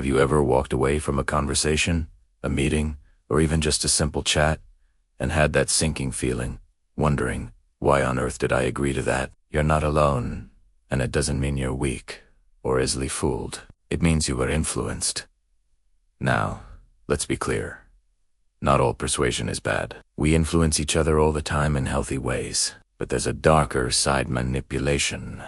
Have you ever walked away from a conversation, a meeting, or even just a simple chat, and had that sinking feeling, wondering, why on earth did I agree to that? You're not alone, and it doesn't mean you're weak or easily fooled. It means you were influenced. Now, let's be clear. Not all persuasion is bad. We influence each other all the time in healthy ways, but there's a darker side: manipulation.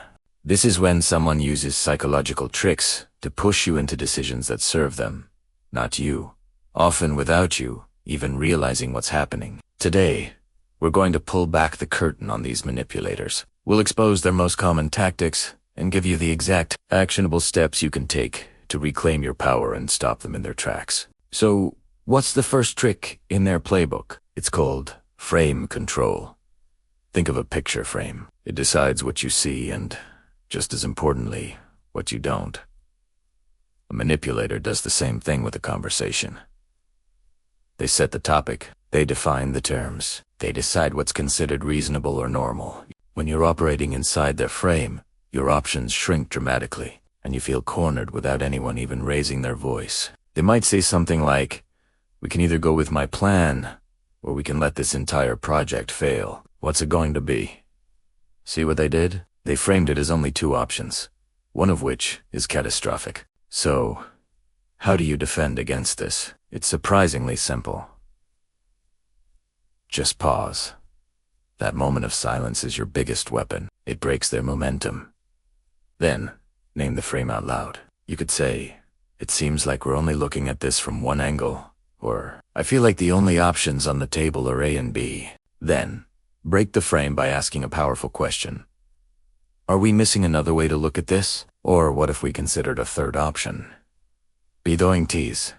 This is when someone uses psychological tricks to push you into decisions that serve them, not you, often without you even realizing what's happening. Today, we're going to pull back the curtain on these manipulators. We'll expose their most common tactics and give you the exact actionable steps you can take to reclaim your power and stop them in their tracks. So, what's the first trick in their playbook? It's called frame control. Think of a picture frame. It decides what you see and, just as importantly, what you don't. A manipulator does the same thing with a conversation. They set the topic. They define the terms. They decide what's considered reasonable or normal. When you're operating inside their frame, your options shrink dramatically, and you feel cornered without anyone even raising their voice. They might say something like, "We can either go with my plan, or we can let this entire project fail. What's it going to be?" See what they did? They framed it as only two options, one of which is catastrophic. So, how do you defend against this? It's surprisingly simple. Just pause. That moment of silence is your biggest weapon. It breaks their momentum. Then, name the frame out loud. You could say, "It seems like we're only looking at this from one angle," or, "I feel like the only options on the table are A and B." Then, break the frame by asking a powerful question. Are we missing another way to look at this? Or what if we considered a third option? Be doing tease.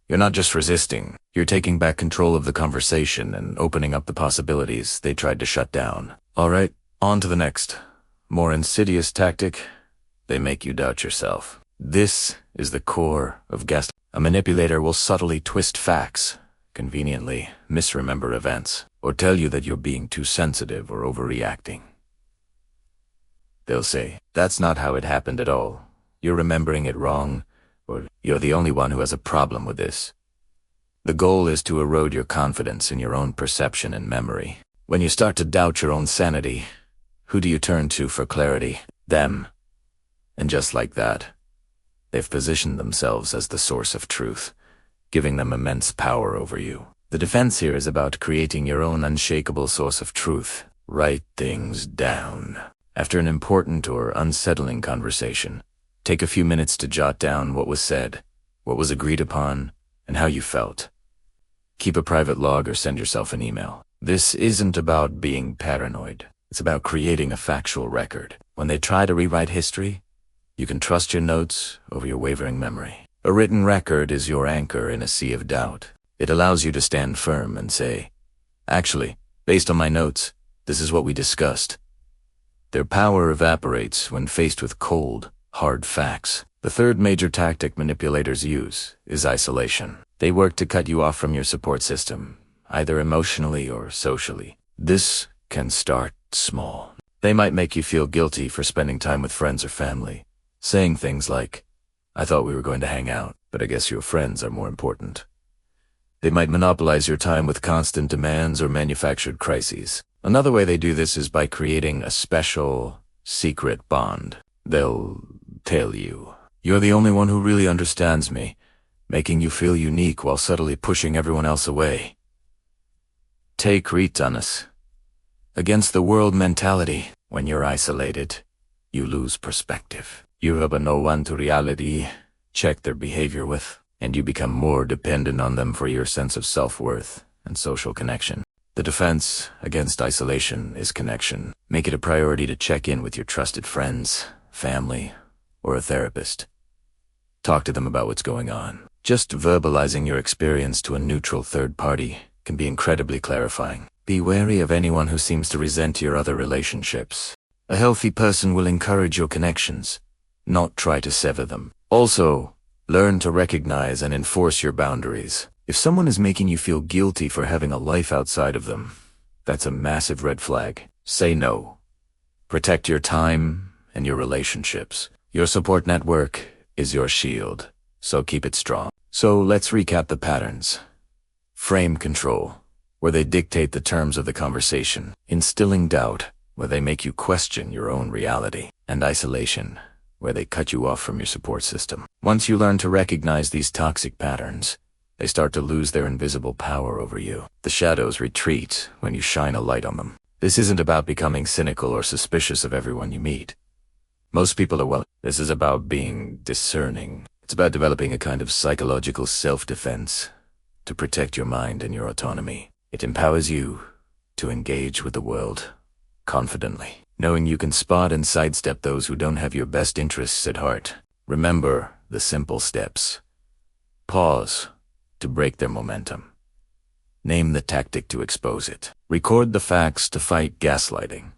You're not just resisting, you're taking back control of the conversation and opening up the possibilities they tried to shut down. Alright, on to the next. More insidious tactic. They make you doubt yourself. This is the core of gaslighting. A manipulator will subtly twist facts, conveniently misremember events, or tell you that you're being too sensitive or overreacting. They'll say, "That's not how it happened at all. You're remembering it wrong," or "You're the only one who has a problem with this." The goal is to erode your confidence in your own perception and memory. When you start to doubt your own sanity, who do you turn to for clarity? Them. And just like that, they've positioned themselves as the source of truth, giving them immense power over you. The defense here is about creating your own unshakable source of truth. Write things down. After an important or unsettling conversation, take a few minutes to jot down what was said, what was agreed upon, and how you felt. Keep a private log or send yourself an email. This isn't about being paranoid. It's about creating a factual record. When they try to rewrite history, you can trust your notes over your wavering memory. A written record is your anchor in a sea of doubt. It allows you to stand firm and say, "Actually, based on my notes, this is what we discussed." Their power evaporates when faced with cold, hard facts. The third major tactic manipulators use is isolation. They work to cut you off from your support system, either emotionally or socially. This can start small. They might make you feel guilty for spending time with friends or family, saying things like, "I thought we were going to hang out, but I guess your friends are more important." They might monopolize your time with constant demands or manufactured crises. Another way they do this is by creating a special, secret bond. They'll tell you, "You're the only one who really understands me," making you feel unique while subtly pushing everyone else away. Take Ritanis. Against the world mentality, when you're isolated, you lose perspective. You have a no one to reality check their behavior with, and you become more dependent on them for your sense of self-worth and social connection. The defense against isolation is connection. Make it a priority to check in with your trusted friends, family, or a therapist. Talk to them about what's going on. Just verbalizing your experience to a neutral third party can be incredibly clarifying. Be wary of anyone who seems to resent your other relationships. A healthy person will encourage your connections, not try to sever them. Also, learn to recognize and enforce your boundaries. If someone is making you feel guilty for having a life outside of them, that's a massive red flag. Say no. Protect your time and your relationships. Your support network is your shield. so keep it strong. So let's recap the patterns. Frame control, where they dictate the terms of the conversation. Instilling doubt, where they make you question your own reality. And isolation, where they cut you off from your support system. Once you learn to recognize these toxic patterns, they start to lose their invisible power over you. The shadows retreat when you shine a light on them. This isn't about becoming cynical or suspicious of everyone you meet. Most people are This is about being discerning. It's about developing a kind of psychological self-defense to protect your mind and your autonomy. It empowers you to engage with the world confidently, knowing you can spot and sidestep those who don't have your best interests at heart. Remember the simple steps. Pause to break their momentum. Name the tactic to expose it. Record the facts to fight gaslighting.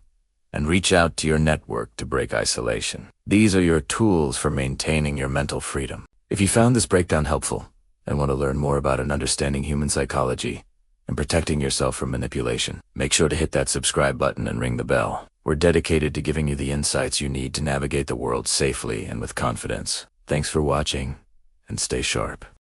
And reach out to your network to break isolation. These are your tools for maintaining your mental freedom. If you found this breakdown helpful and want to learn more about and understanding human psychology and protecting yourself from manipulation, make sure to hit that subscribe button and ring the bell. We're dedicated to giving you the insights you need to navigate the world safely and with confidence. Thanks for watching, and stay sharp.